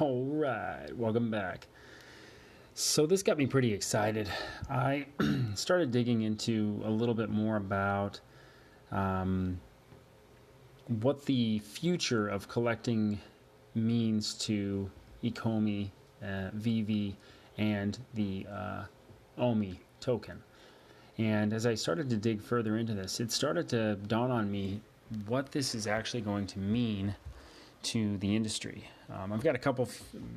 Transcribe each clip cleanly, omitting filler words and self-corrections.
All right, welcome back. So, this got me pretty excited. I started digging into a little bit more about um, what the future of collecting means to Ecomi, VeVe, and the Omi token. And as I started to dig further into this, it started to dawn on me what this is actually going to mean to the industry. I've got a couple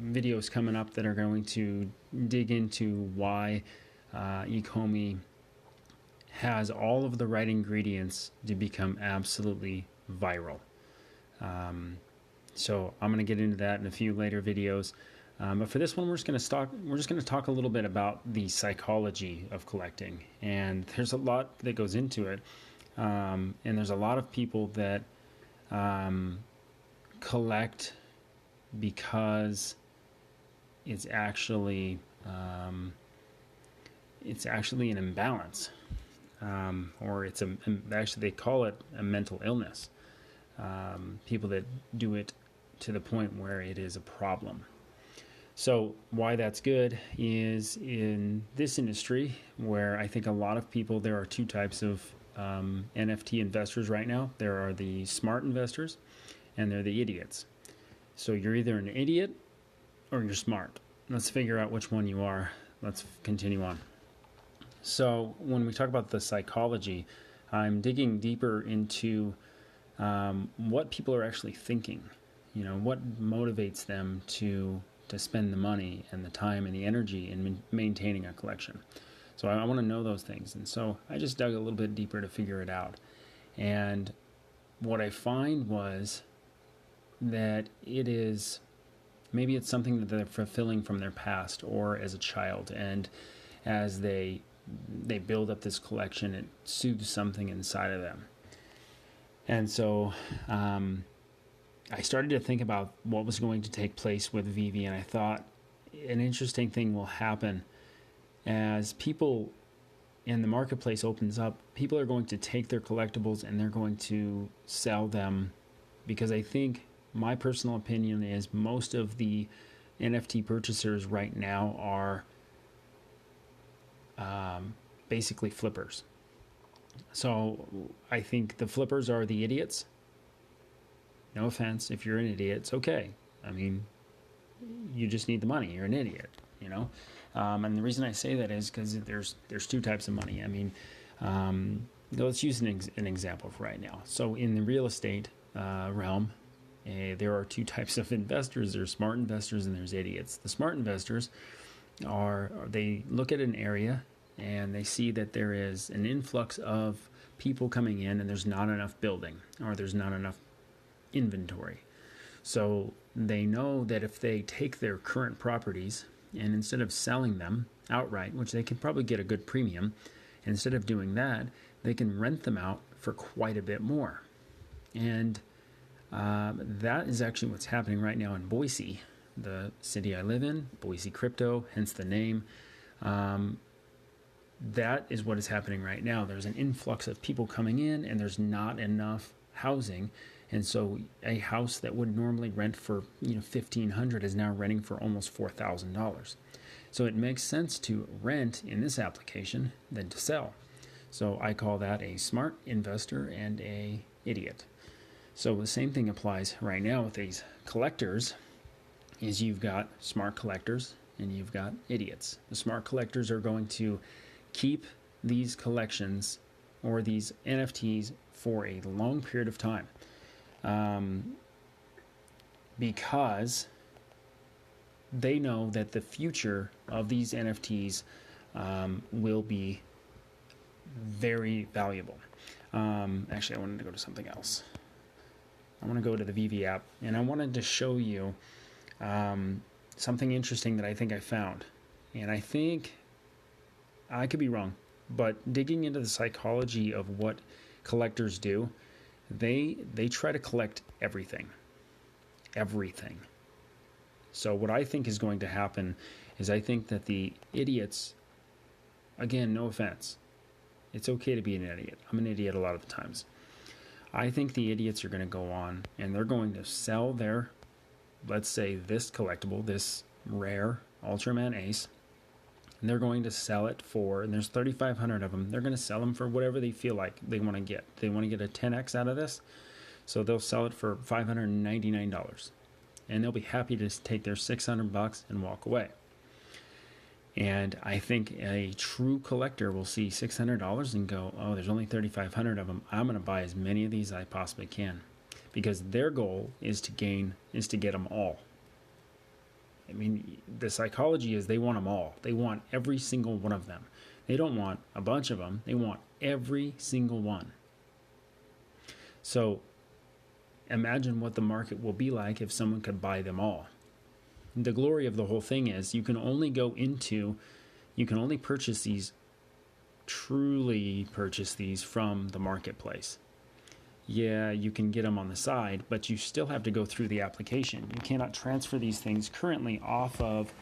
videos coming up that are going to dig into why Ecomi has all of the right ingredients to become absolutely viral. So I'm going to get into that in a few later videos. But for this one, we're just going to talk a little bit about the psychology of collecting, and there's a lot that goes into it. And there's a lot of people that collect because it's actually an imbalance, or actually they call it a mental illness. People that do it to the point where it is a problem. So why that's good is in this industry where I think a lot of people, there are two types of NFT investors right now. There are the smart investors and they're the idiots. So you're either an idiot or you're smart. Let's figure out which one you are. Let's continue on. So when we talk about the psychology, I'm digging deeper into what people are actually thinking. You know, what motivates them to spend the money and the time and the energy in maintaining a collection. So I want to know those things. And so I just dug a little bit deeper to figure it out. And what I find was that maybe it's something that they're fulfilling from their past or as a child, and as they build up this collection, it soothes something inside of them. And so I started to think about what was going to take place with VeVe, and I thought an interesting thing will happen as people in the marketplace opens up. People are going to take their collectibles and they're going to sell them, because I think my personal opinion is most of the NFT purchasers right now are basically flippers. So I think the flippers are the idiots. No offense, if you're an idiot, it's okay. I mean, you just need the money. You're an idiot, you know? And the reason I say that is because there's two types of money. I mean, let's use an example for right now. So in the real estate realm, there are two types of investors. There's smart investors and there's idiots. The smart investors they look at an area and they see that there is an influx of people coming in and there's not enough building, or there's not enough inventory. So they know that if they take their current properties and instead of selling them outright, which they can probably get a good premium, instead of doing that, they can rent them out for quite a bit more. And that is actually what's happening right now in Boise, the city I live in, Boise Crypto, hence the name. That is what is happening right now. There's an influx of people coming in and there's not enough housing. And so a house that would normally rent for $1,500 is now renting for almost $4,000. So it makes sense to rent in this application than to sell. So I call that a smart investor and a idiot. So the same thing applies right now with these collectors. Is you've got smart collectors and you've got idiots. The smart collectors are going to keep these collections or these NFTs for a long period of time. Because they know that the future of these NFTs will be very valuable. Actually, I wanted to go to something else. I want to go to the VeVe app, and I wanted to show you something interesting that I think I found. And I think I could be wrong, but digging into the psychology of what collectors do, they try to collect everything. So what I think is going to happen is I think that the idiots, again, no offense, it's okay to be an idiot. I'm an idiot a lot of the times. I think the idiots are going to go on and they're going to sell their let's say this collectible, this rare Ultraman Ace, and they're going to sell it for, and there's 3,500 of them, they're going to sell them for whatever they feel like they want to get. They want to get a 10x out of this, so they'll sell it for $599, and they'll be happy to take their $600 and walk away. And I think a true collector will see $600 and go, oh, there's only 3,500 of them. I'm going to buy as many of these as I possibly can, because their goal is to get them all. I mean, the psychology is they want them all. They want every single one of them. They don't want a bunch of them. They want every single one. So imagine what the market will be like if someone could buy them all. The glory of the whole thing is you can only purchase these, truly purchase these from the marketplace. Yeah, you can get them on the side, but you still have to go through the application. You cannot transfer these things currently off of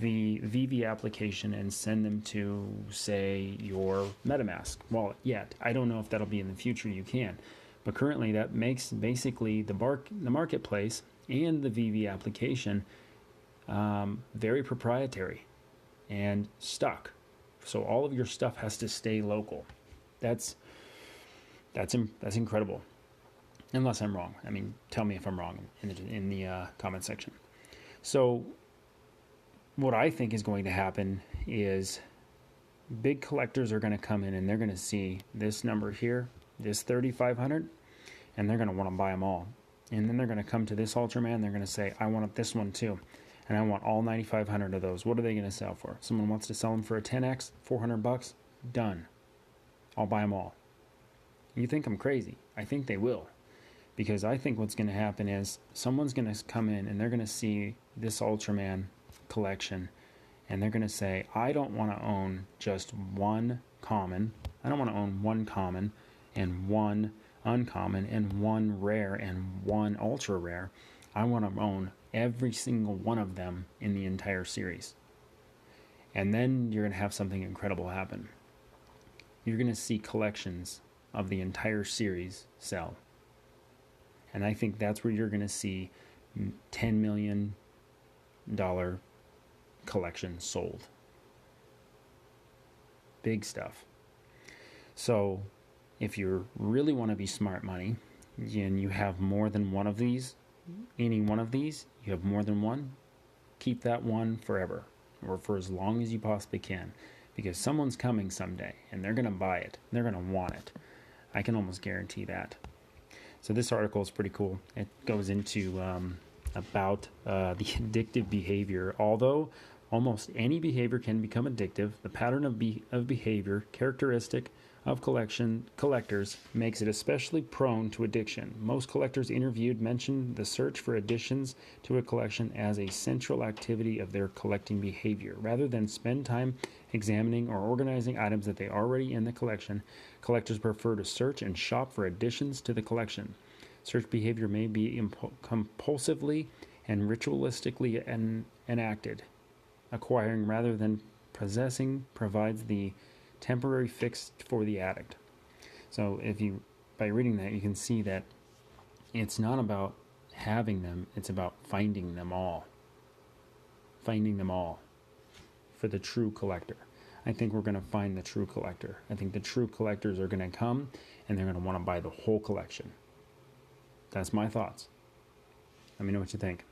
the VeVe application and send them to, say, your MetaMask wallet yet. I don't know if that'll be in the future. You can. But currently that makes basically the marketplace and the VeVe application very proprietary and stuck. So all of your stuff has to stay local. That's incredible. Unless I'm wrong. I mean, tell me if I'm wrong in the comment section. So what I think is going to happen is big collectors are going to come in and they're going to see this number here, this 3,500, and they're going to want to buy them all. And then they're going to come to this Ultraman. They're going to say, I want this one too. And I want all 9,500 of those. What are they going to sell for? Someone wants to sell them for a 10x, $400. Done. I'll buy them all. You think I'm crazy? I think they will. Because I think what's going to happen is someone's going to come in and they're going to see this Ultraman collection and they're going to say, I don't want to own just one common. I don't want to own one common and one uncommon and one rare and one ultra rare. I want to own every single one of them in the entire series. And then you're going to have something incredible happen. You're going to see collections of the entire series sell. And I think that's where you're going to see $10 million collections sold. Big stuff. So if you really want to be smart money and you have more than one of these, any one of these, you have more than one, keep that one forever or for as long as you possibly can, because someone's coming someday and they're going to buy it. They're going to want it. I can almost guarantee that. So this article is pretty cool. It goes into about the addictive behavior. Although almost any behavior can become addictive, the pattern of behavior characteristic of collectors makes it especially prone to addiction. Most collectors interviewed mentioned the search for additions to a collection as a central activity of their collecting behavior. Rather than spend time examining or organizing items that they already in the collection, collectors prefer to search and shop for additions to the collection. Search behavior may be compulsively and ritualistically enacted. Acquiring rather than possessing provides the temporary fix for the addict. So by reading that, you can see that it's not about having them, it's about finding them all. Finding them all for the true collector. I think we're going to find the true collector. I think the true collectors are going to come and they're going to want to buy the whole collection. That's my thoughts. Let me know what you think.